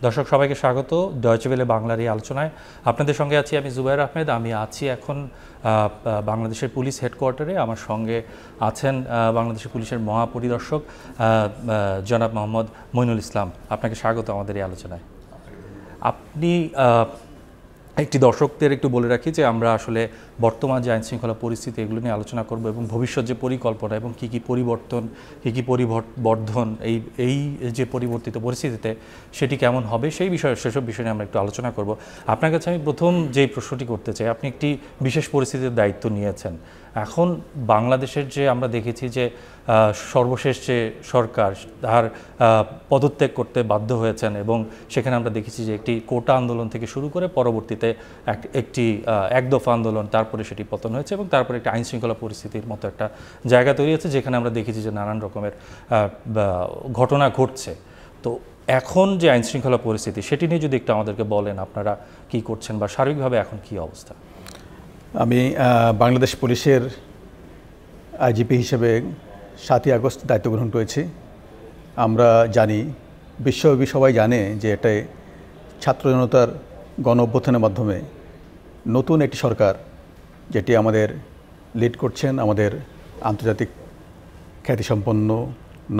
দর্শক সবাইকে স্বাগত ডয়েচে ওয়েলে বাংলার এই আলোচনায়। আপনাদের সঙ্গে আছি আমি জুবায়ের আহমেদ। আমি আছি এখন বাংলাদেশের পুলিশ হেডকোয়ার্টারে। আমার সঙ্গে আছেন বাংলাদেশের পুলিশের মহাপরিদর্শক জনাব মোহাম্মদ মইনুল ইসলাম। আপনাকে স্বাগত আমাদের এই আলোচনায়। আপনি একটি দর্শকদের একটু বলে রাখি যে আমরা আসলে বর্তমান যে আইনশৃঙ্খলা পরিস্থিতি এগুলো নিয়ে আলোচনা করব এবং ভবিষ্যৎ যে পরিকল্পনা এবং কী কী পরিবর্তন বর্ধন এই যে পরিবর্তিত পরিস্থিতিতে সেটি কেমন হবে সেসব বিষয় নিয়ে আমরা একটু আলোচনা করব। আপনার কাছে আমি প্রথম যে প্রশ্নটি করতে চাই, আপনি একটি বিশেষ পরিস্থিতির দায়িত্ব নিয়েছেন। এখন বাংলাদেশের যে আমরা দেখেছি যে সর্বশেষ যে সরকার তার পদত্যাগ করতে বাধ্য হয়েছেন এবং সেখানে আমরা দেখেছি যে একটি কোটা আন্দোলন থেকে শুরু করে পরবর্তীতে একটি একদফা আন্দোলন, তারপরে সেটি পতন হয়েছে এবং তারপরে একটা আইনশৃঙ্খলা পরিস্থিতির মতো একটা জায়গা তৈরি হয়েছে যেখানে আমরা দেখেছি যে নানান রকমের ঘটনা ঘটছে। তো এখন যে আইনশৃঙ্খলা পরিস্থিতি সেটি নিয়ে যদি একটু আমাদেরকে বলেন, আপনারা কি করছেন বা সার্বিকভাবে এখন কি অবস্থা? আমি বাংলাদেশ পুলিশের আইজিপি হিসেবে 7ই আগস্ট দায়িত্ব গ্রহণ করেছি। আমরা জানি, বিশ্বব্যাপী সবাই জানে যে এটাই ছাত্র জনতার গণ অভ্যুত্থানের মাধ্যমে নতুন একটি সরকার, যেটি আমাদের লিড করছেন আমাদের আন্তর্জাতিক খ্যাতিসম্পন্ন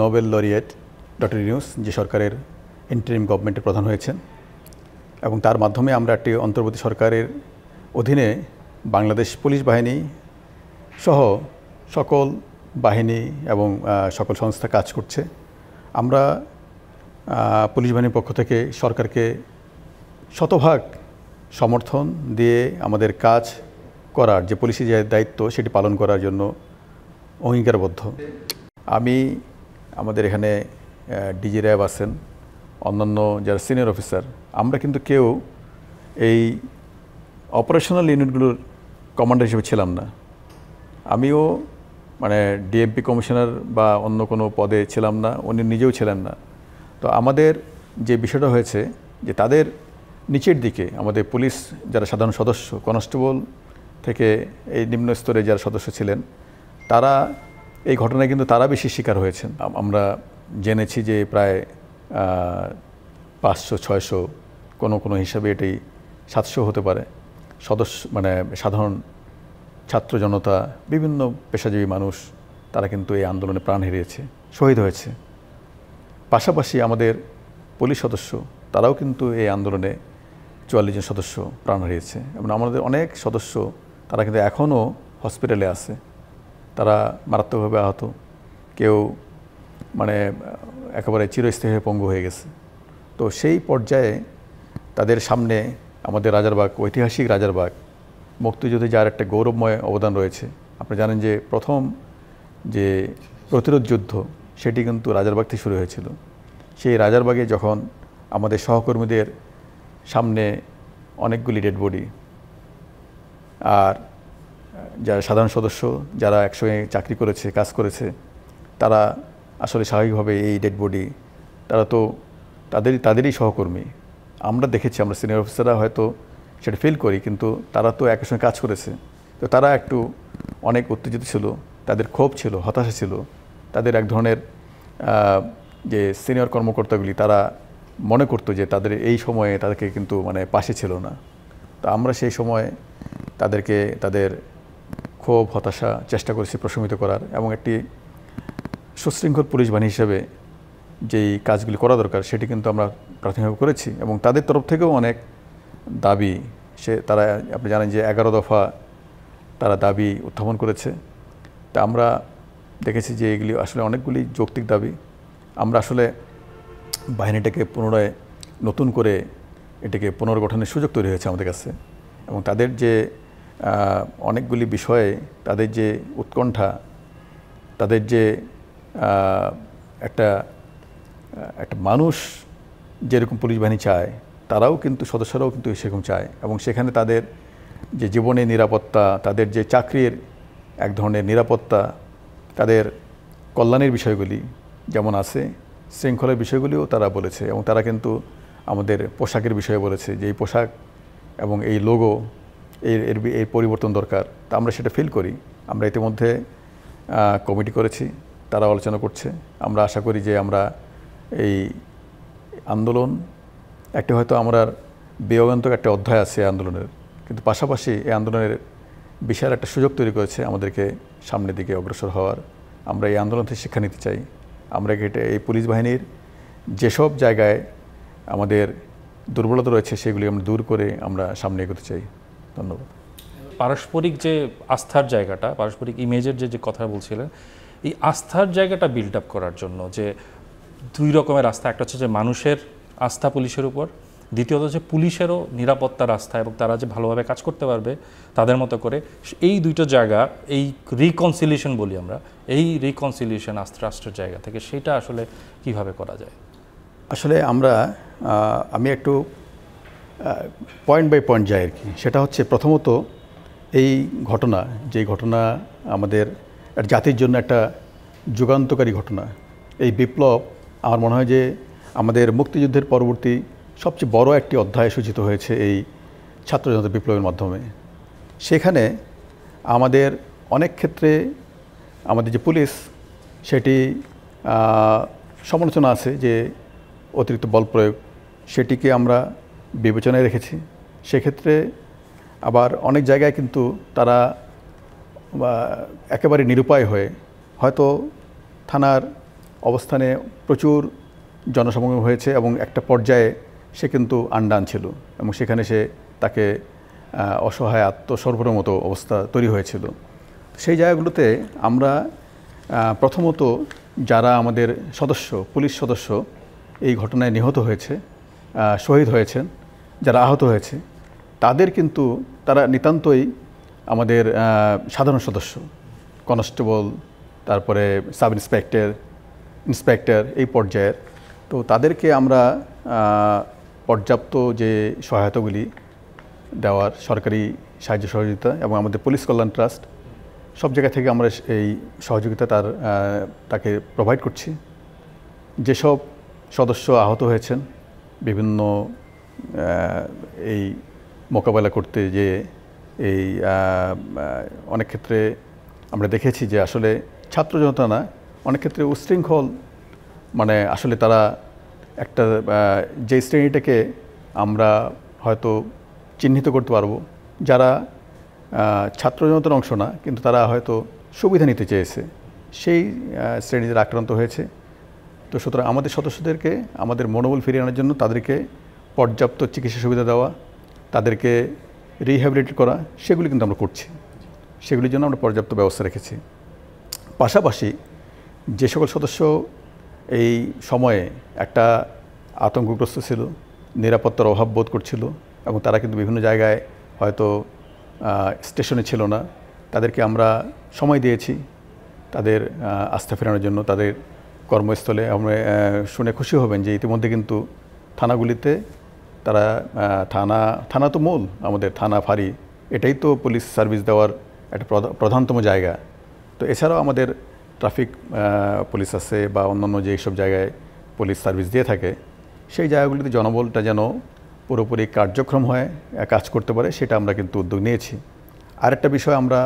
নোবেল লরিয়েট ডক্টর ইউনূস, যে সরকারের ইন্টারিম গভর্নমেন্টের প্রধান হয়েছেন, এবং তার মাধ্যমে আমরা একটি অন্তর্বর্তী সরকারের অধীনে বাংলাদেশ পুলিশ বাহিনী সহ সকল বাহিনী এবং সকল সংস্থা কাজ করছে। আমরা পুলিশ বাহিনীর পক্ষ থেকে সরকারকে শতভাগ সমর্থন দিয়ে আমাদের কাজ করার, যে পুলিশের যে দায়িত্ব সেটি পালন করার জন্য অঙ্গীকারবদ্ধ। আমি, আমাদের এখানে ডিজি র্যাব আছেন, অন্যান্য যারা সিনিয়র অফিসার, আমরা কিন্তু কেউ এই অপারেশনাল ইউনিটগুলোর কমান্ডার হিসেবে ছিলাম না। আমিও ডিএমপি কমিশনার বা অন্য কোনো পদে ছিলাম না, উনি নিজেও ছিলেন না। তো আমাদের যে বিষয়টা হয়েছে যে তাদের নিচের দিকে আমাদের পুলিশ যারা সাধারণ সদস্য, কনস্টেবল থেকে এই নিম্ন স্তরে যারা সদস্য ছিলেন, তারা এই ঘটনায় কিন্তু তারা বেশি শিকার হয়েছেন। আমরা জেনেছি যে প্রায় 500-600, কোনো হিসাবে এটি 700 হতে পারে সদস্য, সাধারণ ছাত্র জনতা, বিভিন্ন পেশাজীবী মানুষ, তারা কিন্তু এই আন্দোলনে প্রাণ হারিয়েছে, শহীদ হয়েছে। পাশাপাশি আমাদের পুলিশ সদস্য, তারাও কিন্তু এই আন্দোলনে 44 জন সদস্য প্রাণ হারিয়েছে এবং আমাদের অনেক সদস্য তারা কিন্তু এখনও হসপিটালে আছে, তারা মারাত্মকভাবে আহত, কেউ একেবারে চিরস্থায়ী হয়ে পঙ্গু হয়ে গেছে। তো সেই পর্যায়ে তাদের সামনে আমাদের রাজারবাগ, ঐতিহাসিক রাজারবাগ, মুক্তিযুদ্ধে যার একটা গৌরবময় অবদান রয়েছে। আপনি জানেন যে প্রথম যে প্রতিরোধ যুদ্ধ সেটি কিন্তু রাজারবাগ থেকে শুরু হয়েছিল। সেই রাজারবাগে যখন আমাদের সহকর্মীদের সামনে অনেকগুলি ডেড বডি, আর যারা সাধারণ সদস্য যারা একসঙ্গে চাকরি করেছে, কাজ করেছে, তারা আসলে স্বাভাবিকভাবে এই ডেড বডি, তারা তো তাদেরই সহকর্মী। আমরা দেখেছি, আমরা সিনিয়র অফিসাররা হয়তো সেটা ফিল করি, কিন্তু তারা তো একই সঙ্গে কাজ করেছে। তো তারা একটু অনেক উত্তেজিত ছিল, তাদের ক্ষোভ ছিল, হতাশা ছিল। তাদের এক ধরনের যে সিনিয়র কর্মকর্তাগুলি, তারা মনে করতো যে তাদের এই সময়ে তাদেরকে কিন্তু পাশে ছিল না। তো আমরা সেই সময় তাদেরকে তাদের ক্ষোভ, হতাশা চেষ্টা করেছি প্রশমিত করার, এবং একটি সুশৃঙ্খল পুলিশ বাহিনী হিসেবে যেই কাজগুলি করা দরকার সেটি কিন্তু আমরা প্রাথমিকভাবে করেছি। এবং তাদের তরফ থেকেও অনেক দাবি, তারা, আপনি জানেন যে 11 দফা তারা দাবি উত্থাপন করেছে। তা আমরা দেখেছি যে এগুলি আসলে অনেকগুলি যৌক্তিক দাবি। আমরা আসলে বাহিনীটাকে পুনরায় নতুন করে এটাকে পুনর্গঠনের সুযোগ তৈরি হয়েছে আমাদের কাছে, এবং তাদের যে অনেকগুলি বিষয়ে তাদের যে উৎকণ্ঠা, তাদের যে একটা মানুষ যেরকম পুলিশ বাহিনী চায়, তারাও কিন্তু সদস্যরাও কিন্তু সেরকম চায়। এবং সেখানে তাদের যে জীবনের নিরাপত্তা, তাদের যে চাকরির এক ধরনের নিরাপত্তা, তাদের কল্যাণের বিষয়গুলি যেমন আছে, শৃঙ্খলার বিষয়গুলিও তারা বলেছে। এবং তারা কিন্তু আমাদের পোশাকের বিষয়ে বলেছে যে এই পোশাক এবং এই লোগো এর পরিবর্তন দরকার। তা আমরা সেটা ফিল করি। আমরা ইতিমধ্যে কমিটি করেছি, তারা আলোচনা করছে। আমরা আশা করি যে আমরা এই আন্দোলন একটি হয়তো আমরা বিয়োগান্তক একটা অধ্যায় আছে এই আন্দোলনের, কিন্তু পাশাপাশি এই আন্দোলনের বিশাল একটা সুযোগ তৈরি করেছে আমাদেরকে সামনের দিকে অগ্রসর হওয়ার। আমরা এই আন্দোলন থেকে শিক্ষা নিতে চাই। আমরা এই পুলিশ বাহিনীর যেসব জায়গায় আমাদের দুর্বলতা রয়েছে সেগুলি আমরা দূর করে আমরা সামনে এগোতে চাই। ধন্যবাদ। পারস্পরিক যে আস্থার জায়গাটা, পারস্পরিক ইমেজের যে কথা বলছিলেন, এই আস্থার জায়গাটা বিল্ড আপ করার জন্য যে দুই রকমের আস্থা, একটা হচ্ছে যে মানুষের আস্থা পুলিশের উপর, দ্বিতীয়ত হচ্ছে পুলিশেরও নিরাপত্তার আস্থা এবং তারা যে ভালোভাবে কাজ করতে পারবে তাদের মতো করে, এই দুটো জায়গা, এই রিকনসিলিয়েশন বলি আমরা, এই রিকনসিলিয়েশন রাষ্ট্রের জায়গা থেকে সেটা আসলে কিভাবে করা যায়? আসলে আমি একটু পয়েন্ট বাই পয়েন্ট যাই আর কি। সেটা হচ্ছে প্রথমত এই ঘটনা, যে ঘটনা আমাদের জাতির জন্য একটা যুগান্তকারী ঘটনা, এই বিপ্লব আমার মনে হয় যে আমাদের মুক্তিযুদ্ধের পরবর্তী সবচেয়ে বড় একটি অধ্যায় সূচিত হয়েছে এই ছাত্র জনতা বিপ্লবের মাধ্যমে। সেখানে আমাদের অনেক ক্ষেত্রে আমাদের যে পুলিশ, সেটি সমালোচনা আছে যে অতিরিক্ত বল প্রয়োগ, সেটিকে আমরা বিবেচনায় রেখেছি। সেক্ষেত্রে আবার অনেক জায়গায় কিন্তু তারা একেবারে নিরুপায় হয়ে, হয়তো থানার অবস্থানে প্রচুর জনসমাগম হয়েছে এবং একটা পর্যায়ে সে কিন্তু আন্ডান ছিল এবং সেখানে তাকে অসহায় আত্মসর্বরের মতো অবস্থা তৈরি হয়েছিল। সেই জায়গাগুলোতে আমরা প্রথমত যারা আমাদের পুলিশ সদস্য এই ঘটনায় নিহত হয়েছে, শহীদ হয়েছেন, যারা আহত হয়েছে, তারা নিতান্তই আমাদের সাধারণ সদস্য, কনস্টেবল, তারপরে সাব ইন্সপেক্টর এই পর্যায়ের। তো তাদেরকে আমরা পর্যাপ্ত যে সহায়তাগুলি দেওয়ার, সরকারি সাহায্য সহযোগিতা এবং আমাদের পুলিশ কল্যাণ ট্রাস্ট সব জায়গা থেকে আমরা এই সহযোগিতা তাকে প্রোভাইড করছি। যেসব সদস্য আহত হয়েছেন বিভিন্ন এই মোকাবেলা করতে, যে এই অনেক ক্ষেত্রে আমরা দেখেছি যে আসলে ছাত্র জনতা না, অনেক ক্ষেত্রে উচ্ছৃঙ্খল, আসলে তারা একটা যে শ্রেণীটাকে আমরা হয়তো চিহ্নিত করতে পারবো, যারা ছাত্র জনতার অংশ না কিন্তু তারা হয়তো সুবিধা নিতে চেয়েছে, সেই শ্রেণীদের আক্রান্ত হয়েছে। তো সুতরাং আমাদের সদস্যদেরকে আমাদের মনোবল ফিরিয়ে আনার জন্য তাদেরকে পর্যাপ্ত চিকিৎসা সুবিধা দেওয়া, তাদেরকে রিহ্যাবিলিটেট করা, সেগুলি কিন্তু আমরা করছি। সেগুলির জন্য আমরা পর্যাপ্ত ব্যবস্থা রেখেছি। পাশাপাশি যে সকল সদস্য এই সময়ে একটা আতঙ্কগ্রস্ত ছিল, নিরাপত্তার অভাব বোধ করছিল এবং তারা কিন্তু বিভিন্ন জায়গায় হয়তো স্টেশনে ছিল না, তাদেরকে আমরা সময় দিয়েছি তাদের আস্থা ফেরানোর জন্য তাদের কর্মস্থলে। আমরা শুনে খুশি হবেন যে ইতিমধ্যে কিন্তু থানাগুলিতে তারা থানা তো মূল, আমাদের থানা ফাঁড়ি, এটাই তো পুলিশ সার্ভিস দেওয়ার একটা প্রধানতম জায়গা। তো এছাড়াও আমাদের ট্রাফিক পুলিশ আছে বা অন্যান্য যেসব জায়গায় পুলিশ সার্ভিস দিয়ে থাকে, সেই জায়গাগুলিতে জনবলটা যেন পুরোপুরি কার্যক্রম হয়ে কাজ করতে পারে, সেটা আমরা কিন্তু উদ্যোগ নিয়েছি। আরেকটা বিষয় আমরা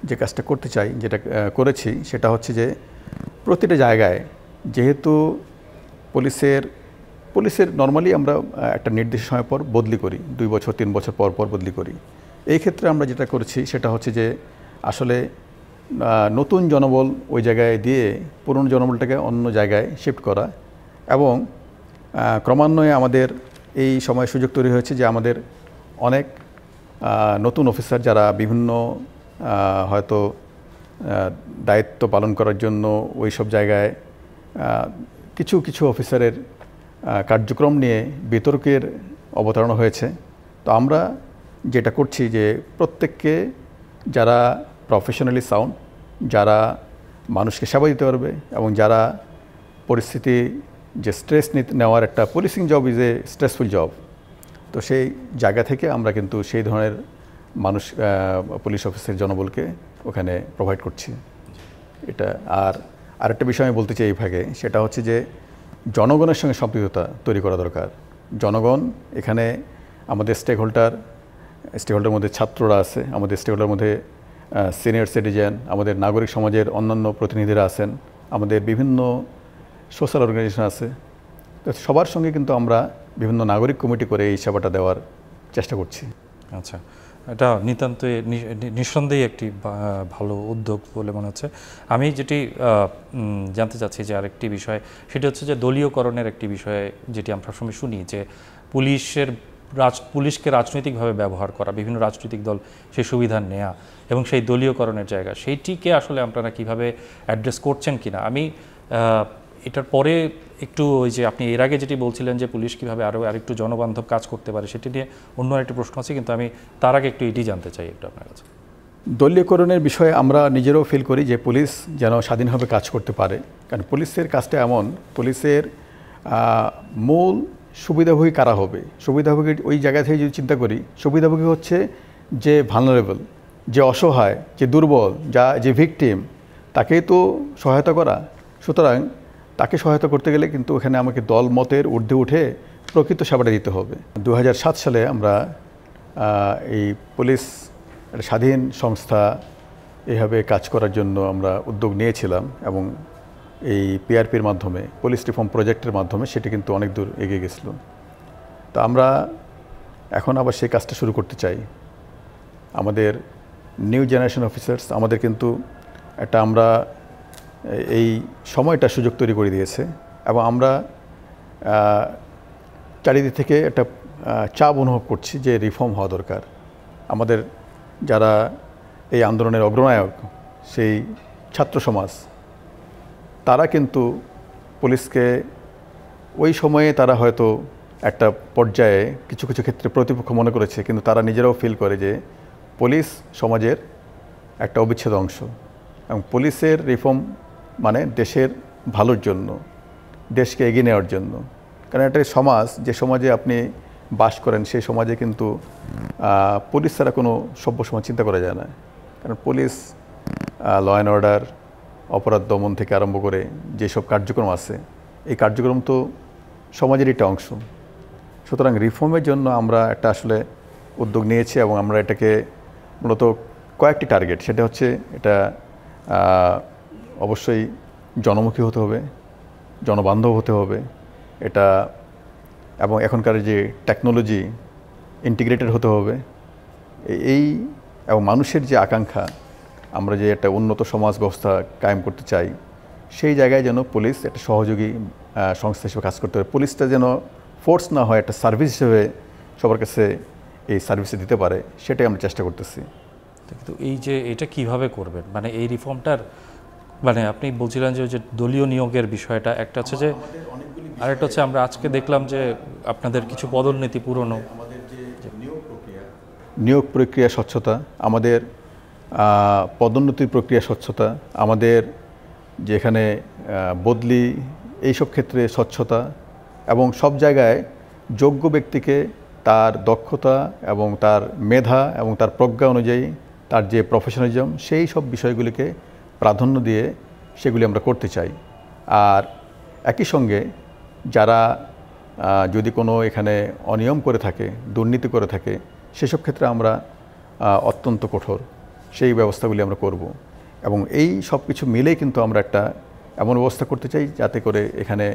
যে কাজটা করতে চাই, যেটা করেছি, সেটা হচ্ছে যে প্রতিটা জায়গায় যেহেতু পুলিশের নর্মালি আমরা একটা নির্দিষ্ট সময় পর বদলি করি, 2 বছর 3 বছর পর পর বদলি করি। এই ক্ষেত্রে আমরা যেটা করেছি সেটা হচ্ছে যে আসলে নতুন জনবল ওই জায়গায় দিয়ে পুরনো জনবলটাকে অন্য জায়গায় শিফট করা, এবং ক্রমান্বয়ে আমাদের এই সময় সুযোগ তৈরি হয়েছে যে আমাদের অনেক নতুন অফিসার যারা বিভিন্ন হয়তো দায়িত্ব পালন করার জন্য ওই সব জায়গায় কিছু অফিসারের কার্যক্রম নিয়ে বিতর্কের অবতারণা হয়েছে। তো আমরা যেটা করছি যে প্রত্যেককে, যারা প্রফেশনালি সাউন্ড, যারা মানুষকে সেবা দিতে পারবে এবং যারা পরিস্থিতি যে স্ট্রেস নেওয়ার, একটা policing job is a stressful job, তো সেই জায়গা থেকে আমরা কিন্তু সেই ধরনের পুলিশ অফিসের জনবলকে ওখানে প্রোভাইড করছি। এটা আরেকটা বিষয় আমি বলতে চাই এই ভাগে, সেটা হচ্ছে যে জনগণের সঙ্গে সম্পৃক্ততা তৈরি করা দরকার। জনগণ এখানে আমাদের স্টেক হোল্ডার মধ্যে ছাত্ররা আছে, আমাদের স্টেক হোল্ডার মধ্যে সিনিয়র সিটিজেন, আমাদের নাগরিক সমাজের অন্যান্য প্রতিনিধিরা আছেন, আমাদের বিভিন্ন সোশ্যাল অর্গানাইজেশন আছে। তো সবার সঙ্গে কিন্তু আমরা বিভিন্ন নাগরিক কমিটি করে এই সেবাটা দেওয়ার চেষ্টা করছি। আচ্ছা, এটা নিতান্তই নিঃসন্দেহে একটি ভালো উদ্যোগ বলে মনে হচ্ছে। আমি যেটি জানতে চাচ্ছি যে আরেকটি বিষয়, সেটি হচ্ছে যে দলীয়করণের একটি বিষয়ে, যেটি আমরা সবসময় শুনি যে পুলিশকে রাজনৈতিকভাবে ব্যবহার করা, বিভিন্ন রাজনৈতিক দল সেই সুবিধা নেয়া এবং সেই দলীয়করণের জায়গা, সেইটিকে আসলে আপনারা কিভাবে অ্যাড্রেস করছেন কিনা। আমি এটার পরে একটু ওই যে আপনি এর আগে যেটি বলছিলেন যে পুলিশ কীভাবে আরেকটু জনবান্ধব কাজ করতে পারে, সেটি নিয়ে অন্য আরেকটি প্রশ্ন আছে, কিন্তু আমি তার আগে একটু এটি জানতে চাই একটু আপনার কাছে। দলীয়করণের বিষয়ে আমরা নিজেরাও ফিল করি যে পুলিশ যেন স্বাধীনভাবে কাজ করতে পারে, কারণ পুলিশের কাজটা এমন, পুলিশের মূল সুবিধাভোগী কারা হবে, সুবিধাভোগী ওই জায়গা থেকে যদি চিন্তা করি, সুবিধাভোগী হচ্ছে যে ভালনারেবল, যে অসহায়, যে দুর্বল, যে ভিকটিম, তাকেই তো সহায়তা করা। সুতরাং তাকে সহায়তা করতে গেলে কিন্তু এখানে আমাকে দল মতের ঊর্ধ্বে উঠে প্রকৃত সেবাটা দিতে হবে। 2007 সালে আমরা এই পুলিশ একটা স্বাধীন সংস্থা এভাবে কাজ করার জন্য আমরা উদ্যোগ নিয়েছিলাম, এবং এই পিআরপির মাধ্যমে, পুলিশ রিফর্ম প্রজেক্টের মাধ্যমে সেটি কিন্তু অনেক দূর এগিয়ে গেছিল। তো আমরা এখন আবার সেই কাজটা শুরু করতে চাই। আমাদের নিউ জেনারেশন অফিসার্স আমাদের কিন্তু আমরা এই সময়টা সুযোগ তৈরি করে দিয়েছে, এবং আমরা চারিদিক থেকে একটা চাপ অনুভব করছি যে রিফর্ম হওয়া দরকার। আমাদের যারা এই আন্দোলনের অগ্রনায়ক, সেই ছাত্র সমাজ, তারা কিন্তু পুলিশকে ওই সময়ে তারা হয়তো একটা পর্যায়ে কিছু কিছু ক্ষেত্রে প্রতিপক্ষ মনে করেছে, কিন্তু তারা নিজেরাও ফিল করে যে পুলিশ সমাজের একটা অবিচ্ছেদ্য অংশ, এবং পুলিশের রিফর্ম মানে দেশের ভালোর জন্য, দেশকে এগিয়ে নেওয়ার জন্য। কারণ একটা সমাজ, যে সমাজে আপনি বাস করেন, সেই সমাজে কিন্তু পুলিশ ছাড়া কোনো সভ্য সমাজ চিন্তা করা যায় না। কারণ পুলিশ ল অ্যান্ড অর্ডার, অপরাধ দমন থেকে আরম্ভ করে যেসব কার্যক্রম আছে, এই কার্যক্রম তো সমাজের একটা অংশ। সুতরাং রিফর্মের জন্য আমরা একটা আসলে উদ্যোগ নিয়েছি, এবং আমরা এটাকে মূলত কয়েকটি টার্গেট, সেটা হচ্ছে এটা অবশ্যই জনমুখী হতে হবে, জনবান্ধব হতে হবে এটা, এবং এখনকার যে টেকনোলজি ইন্টিগ্রেটেড হতে হবে এবং মানুষের যে আকাঙ্ক্ষা, আমরা যে একটা উন্নত সমাজ ব্যবস্থা কায়েম করতে চাই, সেই জায়গায় যেন পুলিশ একটা সহযোগী সংস্থা হিসেবে কাজ করতে হবে। পুলিশটা যেন ফোর্স না হয়, একটা সার্ভিস হিসেবে সবার কাছে এই সার্ভিসে দিতে পারে, সেটাই আমরা চেষ্টা করতেছি। কিন্তু এই যে এটা কিভাবে করবেন, মানে এই রিফর্মটার, মানে আপনি বলছিলেন যে দলীয় নিয়োগের বিষয়টা একটা হচ্ছে, যে আরেকটা হচ্ছে আমরা আজকে দেখলাম যে আপনাদের কিছু পদোন্নতি পুরনো, নিয়োগ প্রক্রিয়া স্বচ্ছতা, আমাদের পদোন্নতির প্রক্রিয়া স্বচ্ছতা, আমাদের যেখানে বদলি, এইসব ক্ষেত্রে স্বচ্ছতা, এবং সব জায়গায় যোগ্য ব্যক্তিকে তার দক্ষতা এবং তার মেধা এবং তার প্রজ্ঞা অনুযায়ী তার যে প্রফেশনালিজম, সেই সব বিষয়গুলিকে প্রাধান্য দিয়ে সেগুলি আমরা করতে চাই। আর একই সঙ্গে যারা যদি কোনো এখানে অনিয়ম করে থাকে, দুর্নীতি করে থাকে, সেসব ক্ষেত্রে আমরা অত্যন্ত কঠোর সেই ব্যবস্থাগুলি আমরা করব। এবং এই সব কিছু মিলেই কিন্তু আমরা একটা এমন ব্যবস্থা করতে চাই যাতে করে এখানে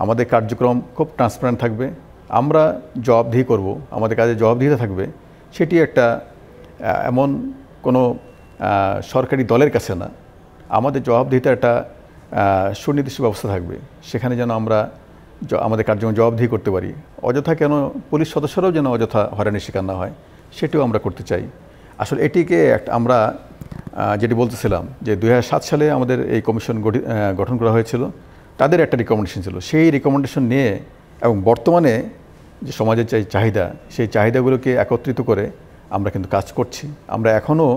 আমাদের কার্যক্রম খুব ট্রান্সপারেন্ট থাকবে, আমরা জবাবদিহি করব, আমাদের কাজে জবাবদিহিতা থাকবে। সেটি একটা এমন কোনো সরকারি দলের কাছে না, আমাদের জবাবদিহিতা একটা সুনির্দিষ্ট ব্যবস্থা থাকবে, সেখানে যেন আমরা আমাদের কার্যক্রম জবাবদিহি করতে পারি। অযথা কেন পুলিশ সদস্যরাও যেন অযথা হয়রানির শিকার না হয়, সেটিও আমরা করতে চাই। আসলে এটিকে আমরা যেটি বলতেছিলাম যে 2007 সালে আমাদের এই কমিশন গঠন করা হয়েছিল, তাদের একটা রিকমেন্ডেশন ছিল। সেই রিকমেন্ডেশন নিয়ে এবং বর্তমানে যে সমাজের যে চাহিদা, সেই চাহিদাগুলোকে একত্রিত করে আমরা কিন্তু কাজ করছি। আমরা এখনও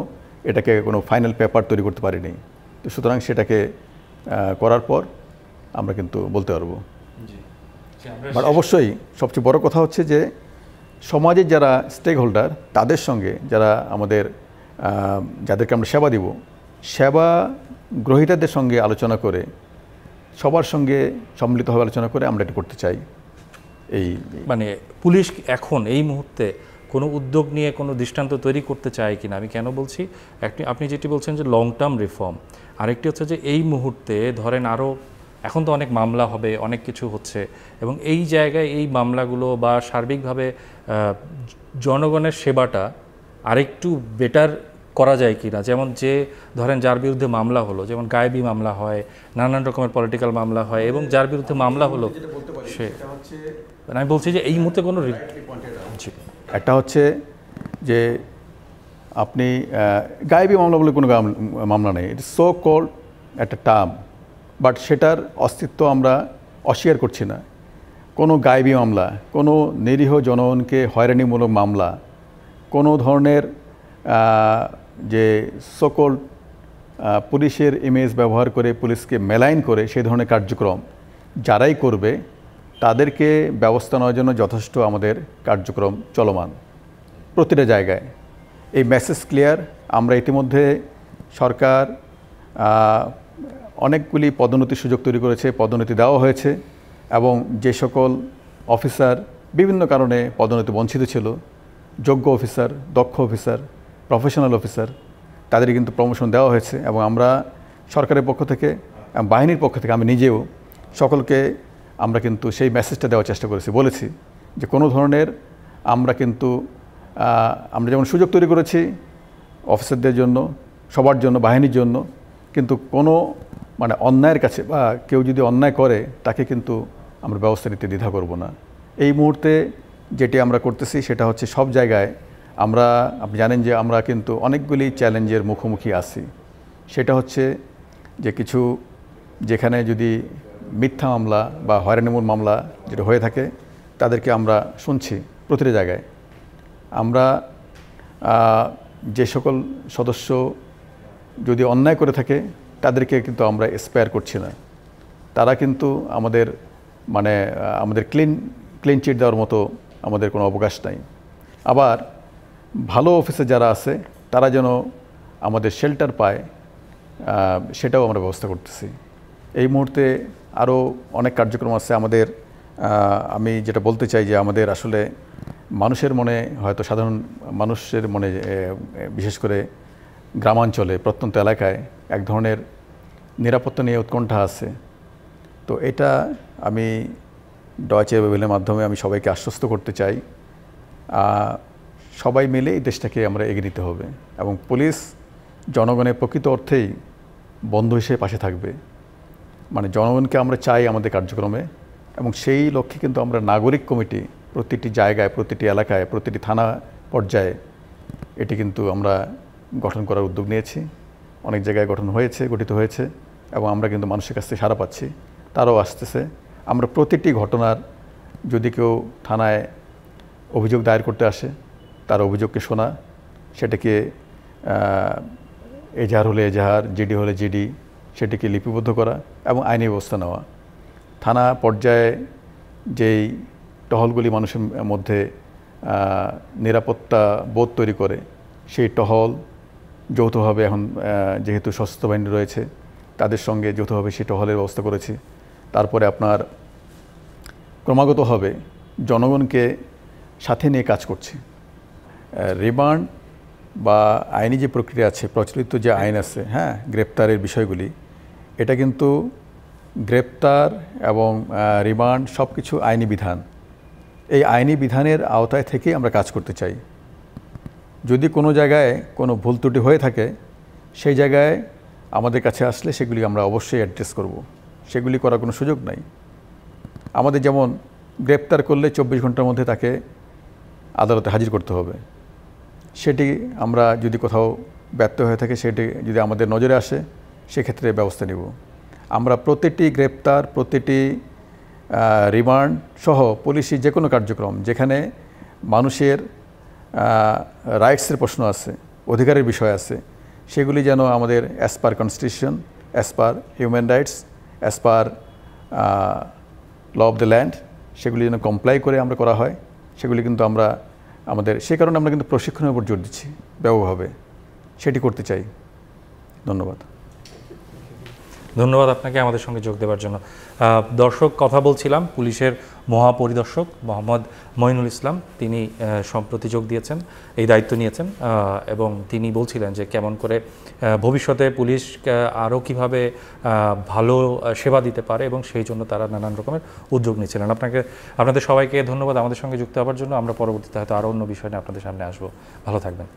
এটাকে কোনো ফাইনাল পেপার তৈরি করতে পারিনি, তো সুতরাং সেটাকে করার পর আমরা কিন্তু বলতে পারবো। বাট অবশ্যই সবচেয়ে বড় কথা হচ্ছে যে সমাজের যারা স্টেক হোল্ডার, তাদের সঙ্গে যারা আমাদের যাদেরকে আমরা সেবা দিব, সেবা গ্রহীতাদের সঙ্গে আলোচনা করে, সবার সঙ্গে সম্মিলিতভাবে আলোচনা করে আমরা এটা করতে চাই। এই মানে পুলিশ এখন এই মুহূর্তে কোনো উদ্যোগ নিয়ে কোনো দৃষ্টান্ত তৈরি করতে চায় কিনা, আমি কেন বলছি, আপনি যেটি বলছেন যে লং টার্ম রিফর্ম, আরেকটি হচ্ছে যে এই মুহূর্তে ধরেন আরও এখন তো অনেক মামলা হবে, অনেক কিছু হচ্ছে, এবং এই জায়গায় এই মামলাগুলো বা সার্বিকভাবে জনগণের সেবাটা আরেকটু বেটার করা যায় কি না? যেমন যে ধরেন যার বিরুদ্ধে মামলা হলো, যেমন গায়েবী মামলা হয়, নানান রকমের পলিটিক্যাল মামলা হয়, এবং যার বিরুদ্ধে মামলা হলো সে, আমি বলছি যে এই মুহূর্তে কোনো একটা হচ্ছে যে আপনি গায়েবী মামলা বলে কোনো মামলা নেই, ইট সো কল্ড একটা টার্ম, বাট সেটার অস্তিত্ব আমরা অস্বীকার করছি না। কোনো গায়েবী মামলা, কোনো নিরীহ জনগণকে হয়রানিমূলক মামলা, কোনো ধরনের যে সকল পুলিশের ইমেজ ব্যবহার করে পুলিশকে মেলাইন করে সেই ধরনের কার্যক্রম যারাই করবে তাদেরকে ব্যবস্থা নেওয়ার জন্য যথেষ্ট আমাদের কার্যক্রম চলমান প্রতিটা জায়গায়। এই মেসেজ ক্লিয়ার। আমরা ইতিমধ্যে সরকার অনেকগুলি পদোন্নতির সুযোগ তৈরি করেছে, পদোন্নতি দেওয়া হয়েছে, এবং যে সকল অফিসার বিভিন্ন কারণে পদোন্নতি বঞ্চিত ছিল, যোগ্য অফিসার, দক্ষ অফিসার, প্রফেশনাল অফিসার, তাদের কিন্তু প্রমোশন দেওয়া হয়েছে। এবং আমরা সরকারের পক্ষ থেকে, বাহিনীর পক্ষ থেকে, আমি নিজেও সকলকে আমরা কিন্তু সেই মেসেজটা দেওয়ার চেষ্টা করেছি, বলেছি যে কোনো ধরনের আমরা কিন্তু আমরা যেমন সুযোগ তৈরি করেছি অফিসারদের জন্য, সবার জন্য, বাহিনীর জন্য, কিন্তু কোনো মানে অন্যায়ের কাছে বা কেউ যদি অন্যায় করে তাকে কিন্তু আমরা ব্যবস্থা নিতে দ্বিধা করব না। এই মুহূর্তে যেটি আমরা করতেছি সেটা হচ্ছে সব জায়গায় আমরা, আপনি জানেন যে আমরা কিন্তু অনেকগুলি চ্যালেঞ্জের মুখোমুখি আছি। সেটা হচ্ছে যে কিছু যেখানে যদি মিথ্যা মামলা বা হয়রানিমূলক মামলা যেটা হয়ে থাকে তাদেরকে আমরা শুনছি প্রতিটা জায়গায়। আমরা যে সকল সদস্য যদি অন্যায় করে থাকে তাদেরকে কিন্তু আমরা স্পেয়ার করছি না। তারা কিন্তু আমাদের মানে আমাদের ক্লিন চিট দেওয়ার মতো আমাদের কোনো অবকাশ নাই। আবার ভালো অফিসে যারা আছে তারা যেন আমাদের শেল্টার পায় সেটাও আমরা ব্যবস্থা করতেছি। এই মুহূর্তে আরও অনেক কার্যক্রম আছে আমাদের। আমি যেটা বলতে চাই যে আমাদের আসলে মানুষের মনে, হয়তো সাধারণ মানুষের মনে, বিশেষ করে গ্রামাঞ্চলে, প্রত্যন্ত এলাকায় এক ধরনের নিরাপত্তা নিয়ে উৎকণ্ঠা আছে। তো এটা আমি ডয়েচে ওয়েলের মাধ্যমে আমি সবাইকে আশ্বস্ত করতে চাই, সবাই মিলে এই দেশটাকে আমরা এগিয়ে নিতে হবে, এবং পুলিশ জনগণের প্রকৃত অর্থেই বন্ধু হিসেবে পাশে থাকবে। মানে জনগণকে আমরা চাই আমাদের কার্যক্রমে, এবং সেই লক্ষ্যে কিন্তু আমরা নাগরিক কমিটি প্রতিটি জায়গায়, প্রতিটি এলাকায়, প্রতিটি থানা পর্যায়ে এটি কিন্তু আমরা গঠন করার উদ্যোগ নিয়েছি। অনেক জায়গায় গঠিত হয়েছে, এবং আমরা কিন্তু মানুষের কাছ থেকে সাড়া পাচ্ছি, তারাও আসতেছে। আমরা প্রতিটি ঘটনার, যদি কেউ থানায় অভিযোগ দায়ের করতে আসে তার অভিযোগকে শোনা, সেটাকে এজাহার হলে এজাহার, জিডি হলে জিডি, সেটিকে লিপিবদ্ধ করা এবং আইনি ব্যবস্থা নেওয়া। থানা পর্যায়ে যেই টহলগুলি মানুষের মধ্যে নিরাপত্তা বোধ তৈরি করে, সেই টহল যৌথভাবে এখন যেহেতু সশস্ত্র বাহিনী রয়েছে তাদের সঙ্গে যৌথভাবে সেই টহলের ব্যবস্থা করেছি। তারপরে আপনার ক্রমাগতভাবে জনগণকে সাথে নিয়ে কাজ করছি। রিমান্ড বা আইনি যে প্রক্রিয়া আছে, প্রচলিত যে আইন আছে, হ্যাঁ, গ্রেপ্তারের বিষয়গুলি, এটা কিন্তু গ্রেপ্তার এবং রিমান্ড সব কিছু আইনি বিধান। এই আইনি বিধানের আওতায় থেকেই আমরা কাজ করতে চাই। যদি কোনো জায়গায় কোনো ভুল ত্রুটি হয়ে থাকে, সেই জায়গায় আমাদের কাছে আসলে সেগুলি আমরা অবশ্যই অ্যাড্রেস করব। সেগুলি করার কোনো সুযোগ নাই। আমাদের যেমন গ্রেপ্তার করলে 24 ঘন্টার মধ্যে তাকে আদালতে হাজির করতে হবে। সেটি আমরা যদি কোথাও ব্যর্থ হয়ে থাকে, সেটি যদি আমাদের নজরে আসে, সেক্ষেত্রে ব্যবস্থা নেব। আমরা প্রতিটি গ্রেপ্তার, প্রতিটি রিমান্ড সহ পুলিশি যে কোনো কার্যক্রম যেখানে মানুষের রাইটসের প্রশ্ন আছে, অধিকারের বিষয় আছে, সেগুলি যেন আমাদের as per constitution, as per human rights, as per law of the land, সেগুলি যেন কমপ্লাই করে আমরা করা হয়। সেগুলি কিন্তু আমরা সে কারণে আমরা কিন্তু প্রশিক্ষণের উপর জোর দিচ্ছি ব্যাপকভাবে, সেটি করতে চাই। ধন্যবাদ। ধন্যবাদ আপনাকে আমাদের সঙ্গে যোগ দেওয়ার জন্য। দর্শক, কথা বলছিলাম পুলিশের মহাপরিদর্শক মোহাম্মদ মঈনুল ইসলাম। তিনি সম্প্রতি যোগ দিয়েছেন, এই দায়িত্ব নিয়েছেন, এবং তিনি বলছিলেন যে কেমন করে ভবিষ্যতে পুলিশ আরও কীভাবে ভালো সেবা দিতে পারে এবং সেই জন্য তারা নানান রকমের উদ্যোগ নিয়েছিলেন। আপনাদের সবাইকে ধন্যবাদ আমাদের সঙ্গে যুক্ত হওয়ার জন্য। আমরা পরবর্তীতে হয়তো আরও অন্য বিষয় নিয়ে আপনাদের সামনে আসবো। ভালো থাকবেন।